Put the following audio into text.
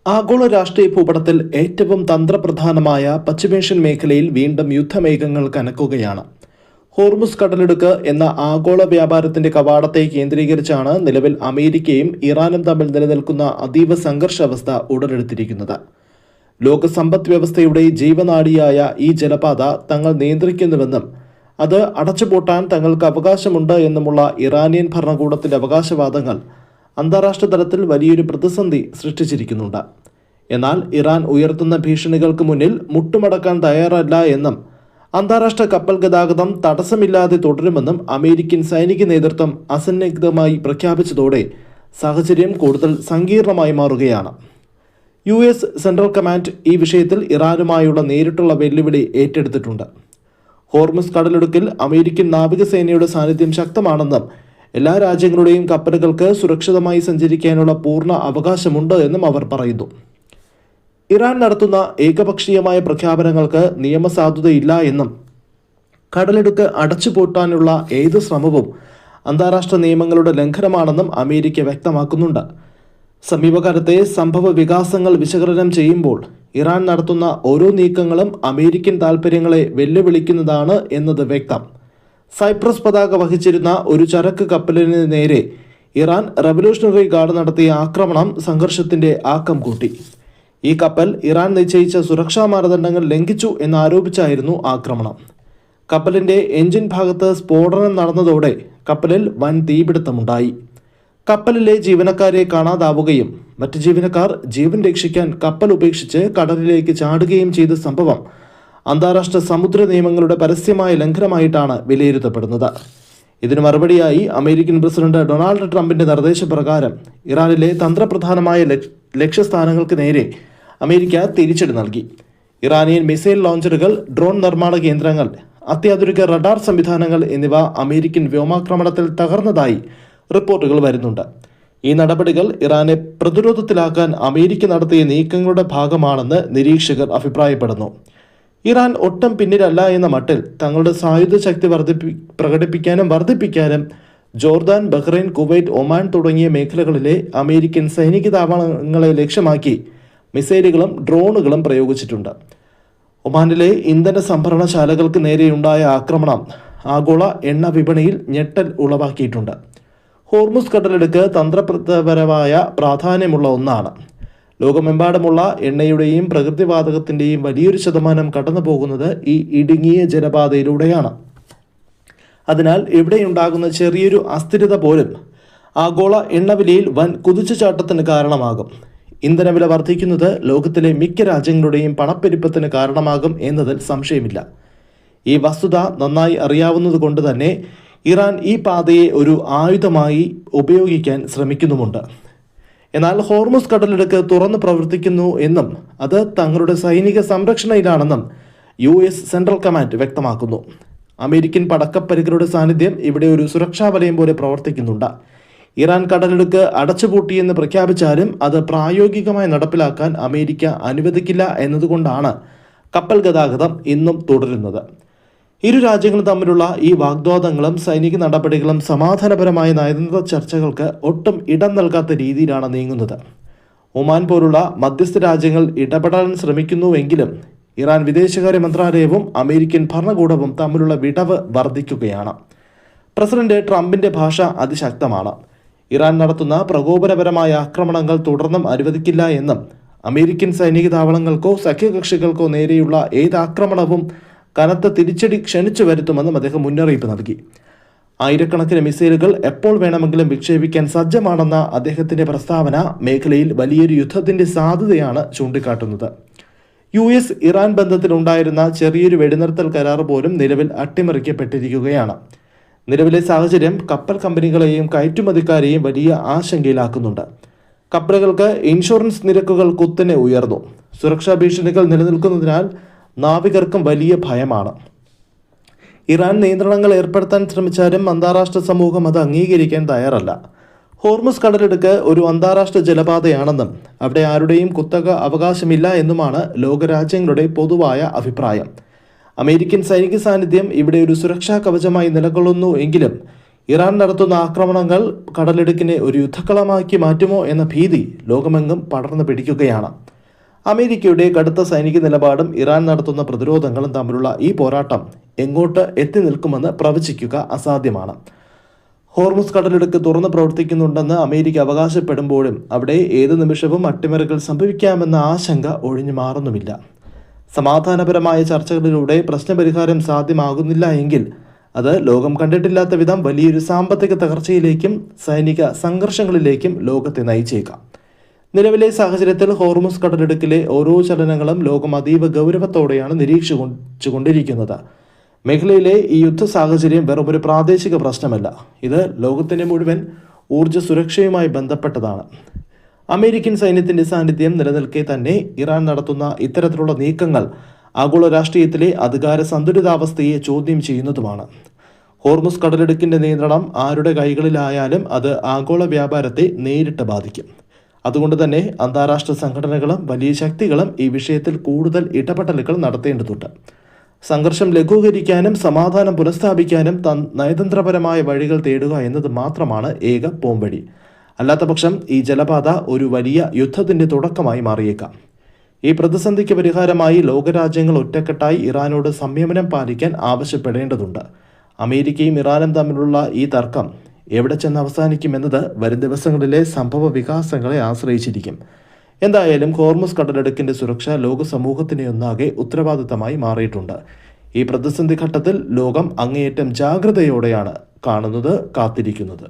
ആഗോള രാഷ്ട്രീയ ഭൂപടത്തിൽ ഏറ്റവും തന്ത്രപ്രധാനമായ പശ്ചിമേഷ്യൻ മേഖലയിൽ വീണ്ടും യുദ്ധമേഘങ്ങൾ കനക്കുകയാണ്. ഹോർമുസ് കടലിടുക്ക് എന്ന ആഗോള വ്യാപാരത്തിന്റെ കവാടത്തെ കേന്ദ്രീകരിച്ചാണ് നിലവിൽ അമേരിക്കയും ഇറാനും തമ്മിൽ നിലനിൽക്കുന്ന അതീവ സംഘർഷാവസ്ഥ ഉടലെടുത്തിരിക്കുന്നത്. ലോക സമ്പദ് വ്യവസ്ഥയുടെ ജീവനാഡിയായ ഈ ജലപാത തങ്ങൾ നിയന്ത്രിക്കുന്നുവെന്നും അത് അടച്ചുപൂട്ടാൻ തങ്ങൾക്ക് അവകാശമുണ്ട് എന്നുമുള്ള ഇറാനിയൻ ഭരണകൂടത്തിന്റെ അവകാശവാദങ്ങൾ അന്താരാഷ്ട്ര തലത്തിൽ വലിയൊരു പ്രതിസന്ധി സൃഷ്ടിച്ചിരിക്കുന്നുണ്ട്. എന്നാൽ ഇറാൻ ഉയർത്തുന്ന ഭീഷണികൾക്ക് മുന്നിൽ മുട്ടുമടക്കാൻ തയ്യാറല്ല എന്നും അന്താരാഷ്ട്ര കപ്പൽ ഗതാഗതം തടസ്സമില്ലാതെ തുടരുമെന്നും അമേരിക്കൻ സൈനിക നേതൃത്വം അസന്നിഗ്ധമായി പ്രഖ്യാപിച്ചതോടെ സാഹചര്യം കൂടുതൽ സങ്കീർണമായി മാറുകയാണ്. US സെൻട്രൽ കമാൻഡ് ഈ വിഷയത്തിൽ ഇറാനുമായുള്ള നേരിട്ടുള്ള വെല്ലുവിളി ഏറ്റെടുത്തിട്ടുണ്ട്. ഹോർമുസ് കടലിടുക്കിൽ അമേരിക്കൻ നാവികസേനയുടെ സാന്നിധ്യം ശക്തമാണെന്നും എല്ലാ രാജ്യങ്ങളുടെയും കപ്പലുകൾക്ക് സുരക്ഷിതമായി സഞ്ചരിക്കാനുള്ള പൂർണ്ണ അവകാശമുണ്ട് എന്നും അവർ പറയുന്നു. ഇറാൻ നടത്തുന്ന ഏകപക്ഷീയമായ പ്രഖ്യാപനങ്ങൾക്ക് നിയമസാധുതയില്ല എന്നും കടലിടുക്ക് അടച്ചുപൂട്ടാനുള്ള ഏത് ശ്രമവും അന്താരാഷ്ട്ര നിയമങ്ങളുടെ ലംഘനമാണെന്നും അമേരിക്ക വ്യക്തമാക്കുന്നുണ്ട്. സമീപകാലത്തെ സംഭവ വികാസങ്ങൾ വിശകലനം ചെയ്യുമ്പോൾ ഇറാൻ നടത്തുന്ന ഓരോ നീക്കങ്ങളും അമേരിക്കൻ താൽപ്പര്യങ്ങളെ വെല്ലുവിളിക്കുന്നതാണ് എന്നത് വ്യക്തം. സൈപ്രസ് പതാക വഹിച്ചിരുന്ന ഒരു ചരക്ക് കപ്പലിന് നേരെ ഇറാൻ റവല്യൂഷണറി ഗാർഡ് നടത്തിയ ആക്രമണം സംഘർഷത്തിന്റെ ആക്കം കൂട്ടി. ഈ കപ്പൽ ഇറാൻ നിശ്ചയിച്ച സുരക്ഷാ മാനദണ്ഡങ്ങൾ ലംഘിച്ചു എന്നാരോപിച്ചായിരുന്നു ആക്രമണം. കപ്പലിന്റെ എഞ്ചിൻ ഭാഗത്ത് സ്ഫോടനം നടന്നതോടെ കപ്പലിൽ വൻ തീപിടുത്തമുണ്ടായി. കപ്പലിലെ ജീവനക്കാരെ കാണാതാവുകയും മറ്റ് ജീവനക്കാർ ജീവൻ രക്ഷിക്കാൻ കപ്പൽ ഉപേക്ഷിച്ച് കടലിലേക്ക് ചാടുകയും ചെയ്ത സംഭവം അന്താരാഷ്ട്ര സമുദ്ര നിയമങ്ങളുടെ പരസ്യമായ ലംഘനമായിട്ടാണ് വിലയിരുത്തപ്പെടുന്നത്. ഇതിന് മറുപടിയായി അമേരിക്കൻ പ്രസിഡന്റ് ഡൊണാൾഡ് ട്രംപിന്റെ നിർദ്ദേശപ്രകാരം ഇറാനിലെ തന്ത്രപ്രധാനമായ ലക്ഷ്യസ്ഥാനങ്ങൾക്ക് നേരെ അമേരിക്ക തിരിച്ചടി നൽകി. ഇറാനിയൻ മിസൈൽ ലോഞ്ചറുകൾ, ഡ്രോൺ നിർമ്മാണ കേന്ദ്രങ്ങൾ, അത്യാധുനിക റഡാർ സംവിധാനങ്ങൾ എന്നിവ അമേരിക്കൻ വ്യോമാക്രമണത്തിൽ തകർന്നതായി റിപ്പോർട്ടുകൾ വരുന്നുണ്ട്. ഈ നടപടികൾ ഇറാനെ പ്രതിരോധത്തിലാക്കാൻ അമേരിക്ക നടത്തിയ നീക്കങ്ങളുടെ ഭാഗമാണെന്ന് നിരീക്ഷകർ അഭിപ്രായപ്പെടുന്നു. ഇറാൻ ഒട്ടും പിന്നിലല്ല എന്ന മട്ടിൽ തങ്ങളുടെ സായുധ ശക്തി വർദ്ധിപ്പിക്കാനും ജോർദാൻ, ബഹ്റൈൻ, കുവൈറ്റ്, ഒമാൻ തുടങ്ങിയ മേഖലകളിലെ അമേരിക്കൻ സൈനിക താവളങ്ങളെ ലക്ഷ്യമാക്കി മിസൈലുകളും ഡ്രോണുകളും പ്രയോഗിച്ചിട്ടുണ്ട്. ഒമാനിലെ ഇന്ധന സംഭരണശാലകൾക്ക് നേരെയുണ്ടായ ആക്രമണം ആഗോള എണ്ണ വിപണിയിൽ ഞെട്ടൽ ഉളവാക്കിയിട്ടുണ്ട്. ഹോർമുസ് കടലിടുക്ക് തന്ത്രപരമായ പ്രാധാന്യമുള്ള ഒന്നാണ്. ലോകമെമ്പാടുമുള്ള എണ്ണയുടെയും പ്രകൃതിവാതകത്തിൻ്റെയും വലിയൊരു ശതമാനം കടന്നു പോകുന്നത് ഈ ഇടുങ്ങിയ ജലപാതയിലൂടെയാണ്. അതിനാൽ ഇവിടെയുണ്ടാകുന്ന ചെറിയൊരു അസ്ഥിരത പോലും ആഗോള എണ്ണവിലയിൽ വൻ കുതിച്ചുചാട്ടത്തിന് കാരണമാകും. ഇന്ധനവില വർദ്ധിക്കുന്നത് ലോകത്തിലെ മിക്ക രാജ്യങ്ങളുടെയും പണപ്പെരുപ്പത്തിന് കാരണമാകും എന്നതിൽ സംശയമില്ല. ഈ വസ്തുത നന്നായി അറിയാവുന്നത് കൊണ്ട് തന്നെ ഇറാൻ ഈ പാതയെ ഒരു ആയുധമായി ഉപയോഗിക്കാൻ ശ്രമിക്കുന്നുമുണ്ട്. എന്നാൽ ഹോർമുസ് കടലിടുക്ക് തുറന്നു പ്രവർത്തിക്കുന്നു എന്നും അത് തങ്ങളുടെ സൈനിക സംരക്ഷണയിലാണെന്നും US സെൻട്രൽ കമാൻഡ് വ്യക്തമാക്കുന്നു. അമേരിക്കൻ പടക്കപ്പലുകളുടെ സാന്നിധ്യം ഇവിടെ ഒരു സുരക്ഷാ വലയം പോലെ പ്രവർത്തിക്കുന്നുണ്ട്. ഇറാൻ കടലിടുക്ക് അടച്ചുപൂട്ടിയെന്ന് പ്രഖ്യാപിച്ചാലും അത് പ്രായോഗികമായി നടപ്പിലാക്കാൻ അമേരിക്ക അനുവദിക്കില്ല എന്നതുകൊണ്ടാണ് കപ്പൽ ഗതാഗതം ഇന്നും തുടരുന്നത്. ഇരു രാജ്യങ്ങളും തമ്മിലുള്ള ഈ വാഗ്വാദങ്ങളും സൈനിക നടപടികളും സമാധാനപരമായ നയതന്ത്ര ചർച്ചകൾക്ക് ഒട്ടും ഇടം നൽകാത്ത രീതിയിലാണ് നീങ്ങുന്നത്. ഒമാൻ പോലുള്ള മധ്യസ്ഥ രാജ്യങ്ങൾ ഇടപെടാൻ ശ്രമിക്കുന്നുവെങ്കിലും ഇറാൻ വിദേശകാര്യ മന്ത്രാലയവും അമേരിക്കൻ ഭരണകൂടവും തമ്മിലുള്ള വിടവ് വർദ്ധിക്കുകയാണ്. പ്രസിഡന്റ് ട്രംപിന്റെ ഭാഷ അതിശക്തമാണ്. ഇറാൻ നടത്തുന്ന പ്രകോപനപരമായ ആക്രമണങ്ങൾ തുടർന്നും അനുവദിക്കില്ല എന്നും അമേരിക്കൻ സൈനിക താവളങ്ങൾക്കോ സഖ്യകക്ഷികൾക്കോ നേരെയുള്ള ഏതാക്രമണവും കനത്ത തിരിച്ചടി ക്ഷണിച്ചു വരുത്തുമെന്നും അദ്ദേഹം മുന്നറിയിപ്പ് നൽകി. ആയിരക്കണക്കിന് മിസൈലുകൾ എപ്പോൾ വേണമെങ്കിലും വിക്ഷേപിക്കാൻ സജ്ജമാണെന്ന അദ്ദേഹത്തിന്റെ പ്രസ്താവന മേഖലയിൽ വലിയൊരു യുദ്ധത്തിന്റെ സാധ്യതയാണ് ചൂണ്ടിക്കാട്ടുന്നത്. US ഇറാൻ ബന്ധത്തിലുണ്ടായിരുന്ന ചെറിയൊരു വെടിനിർത്തൽ കരാർ പോലും നിലവിൽ അട്ടിമറിക്കപ്പെട്ടിരിക്കുകയാണ്. നിലവിലെ സാഹചര്യം കപ്പൽ കമ്പനികളെയും കയറ്റുമതിക്കാരെയും വലിയ ആശങ്കയിലാക്കുന്നുണ്ട്. കപ്പലുകൾക്ക് ഇൻഷുറൻസ് നിരക്കുകൾ കുത്തനെ ഉയർന്നു. സുരക്ഷാ ഭീഷണികൾ നിലനിൽക്കുന്നതിനാൽ നാവികർക്കും വലിയ ഭയമാണ്. ഇറാൻ നിയന്ത്രണങ്ങൾ ഏർപ്പെടുത്താൻ ശ്രമിച്ചാലും അന്താരാഷ്ട്ര സമൂഹം അത് അംഗീകരിക്കാൻ തയ്യാറല്ല. ഹോർമുസ് കടലിടുക്ക് ഒരു അന്താരാഷ്ട്ര ജലപാതയാണെന്നും അവിടെ ആരുടെയും കുത്തക അവകാശമില്ല എന്നുമാണ് ലോകരാജ്യങ്ങളുടെ പൊതുവായ അഭിപ്രായം. അമേരിക്കൻ സൈനിക സാന്നിധ്യം ഇവിടെ ഒരു സുരക്ഷാ കവചമായി നിലകൊള്ളുന്നു എങ്കിലും ഇറാൻ നടത്തുന്ന ആക്രമണങ്ങൾ കടലിടുക്കിനെ ഒരു യുദ്ധക്കളമാക്കി മാറ്റുമോ എന്ന ഭീതി ലോകമെങ്ങും പടർന്നു പിടിക്കുകയാണ്. അമേരിക്കയുടെ കടുത്ത സൈനിക നിലപാടും ഇറാൻ നടത്തുന്ന പ്രതിരോധങ്ങളും തമ്മിലുള്ള ഈ പോരാട്ടം എങ്ങോട്ട് എത്തി നിൽക്കുമെന്ന് പ്രവചിക്കുക അസാധ്യമാണ്. ഹോർമുസ് കടലിടുക്ക് തുറന്നു പ്രവർത്തിക്കുന്നുണ്ടെന്ന് അമേരിക്ക അവകാശപ്പെടുമ്പോഴും അവിടെ ഏത് നിമിഷവും അട്ടിമറികൾ സംഭവിക്കാമെന്ന ആശങ്ക ഒഴിഞ്ഞു മാറുന്നുമില്ല. സമാധാനപരമായ ചർച്ചകളിലൂടെ പ്രശ്നപരിഹാരം സാധ്യമാകുന്നില്ല എങ്കിൽ അത് ലോകം കണ്ടിട്ടില്ലാത്ത വിധം വലിയൊരു സാമ്പത്തിക തകർച്ചയിലേക്കും സൈനിക സംഘർഷങ്ങളിലേക്കും ലോകത്തെ നയിച്ചേക്കാം. നിലവിലെ സാഹചര്യത്തിൽ ഹോർമുസ് കടലിടുക്കിലെ ഓരോ ചലനങ്ങളും ലോകം അതീവ ഗൗരവത്തോടെയാണ് നിരീക്ഷിച്ചുകൊണ്ടിരിക്കുന്നത്. മേഖലയിലെ ഈ യുദ്ധ സാഹചര്യം വെറും ഒരു പ്രാദേശിക പ്രശ്നമല്ല, ഇത് ലോകത്തിന്റെ മുഴുവൻ ഊർജ്ജ സുരക്ഷയുമായി ബന്ധപ്പെട്ടതാണ്. അമേരിക്കൻ സൈന്യത്തിന്റെ സാന്നിധ്യം നിലനിൽക്കെ തന്നെ ഇറാൻ നടത്തുന്ന ഇത്തരത്തിലുള്ള നീക്കങ്ങൾ ആഗോള രാഷ്ട്രീയത്തിലെ അധികാര സന്തുലിതാവസ്ഥയെ ചോദ്യം ചെയ്യുന്നതുമാണ്. ഹോർമുസ് കടലിടുക്കിന്റെ നിയന്ത്രണം ആരുടെ കൈകളിലായാലും അത് ആഗോള വ്യാപാരത്തെ നേരിട്ട് ബാധിക്കും. അതുകൊണ്ട് തന്നെ അന്താരാഷ്ട്ര സംഘടനകളും വലിയ ശക്തികളും ഈ വിഷയത്തിൽ കൂടുതൽ ഇടപെടലുകൾ നടത്തേണ്ടതുണ്ട്. സംഘർഷം ലഘൂകരിക്കാനും സമാധാനം പുനഃസ്ഥാപിക്കാനും നയതന്ത്രപരമായ വഴികൾ തേടുക എന്നത് മാത്രമാണ് ഏക പോംവഴി. അല്ലാത്തപക്ഷം ഈ ജലപാത ഒരു വലിയ യുദ്ധത്തിന്റെ തുടക്കമായി മാറിയേക്കാം. ഈ പ്രതിസന്ധിക്ക് പരിഹാരമായി ലോകരാജ്യങ്ങൾ ഒറ്റക്കെട്ടായി ഇറാനോട് സംയമനം പാലിക്കാൻ ആവശ്യപ്പെടേണ്ടതുണ്ട്. അമേരിക്കയും ഇറാനും തമ്മിലുള്ള ഈ തർക്കം എവിടെ ചെന്ന് അവസാനിക്കുമെന്നത് വരും ദിവസങ്ങളിലെ സംഭവ വികാസങ്ങളെ ആശ്രയിച്ചിരിക്കും. എന്തായാലും ഹോർമുസ് കടലിടുക്കിന്റെ സുരക്ഷ ലോക സമൂഹത്തിനെ ഒന്നാകെ ഉത്തരവാദിത്തമായി മാറിയിട്ടുണ്ട്. ഈ പ്രതിസന്ധി ഘട്ടത്തിൽ ലോകം അങ്ങേയറ്റം ജാഗ്രതയോടെയാണ് കാത്തിരിക്കുന്നത്.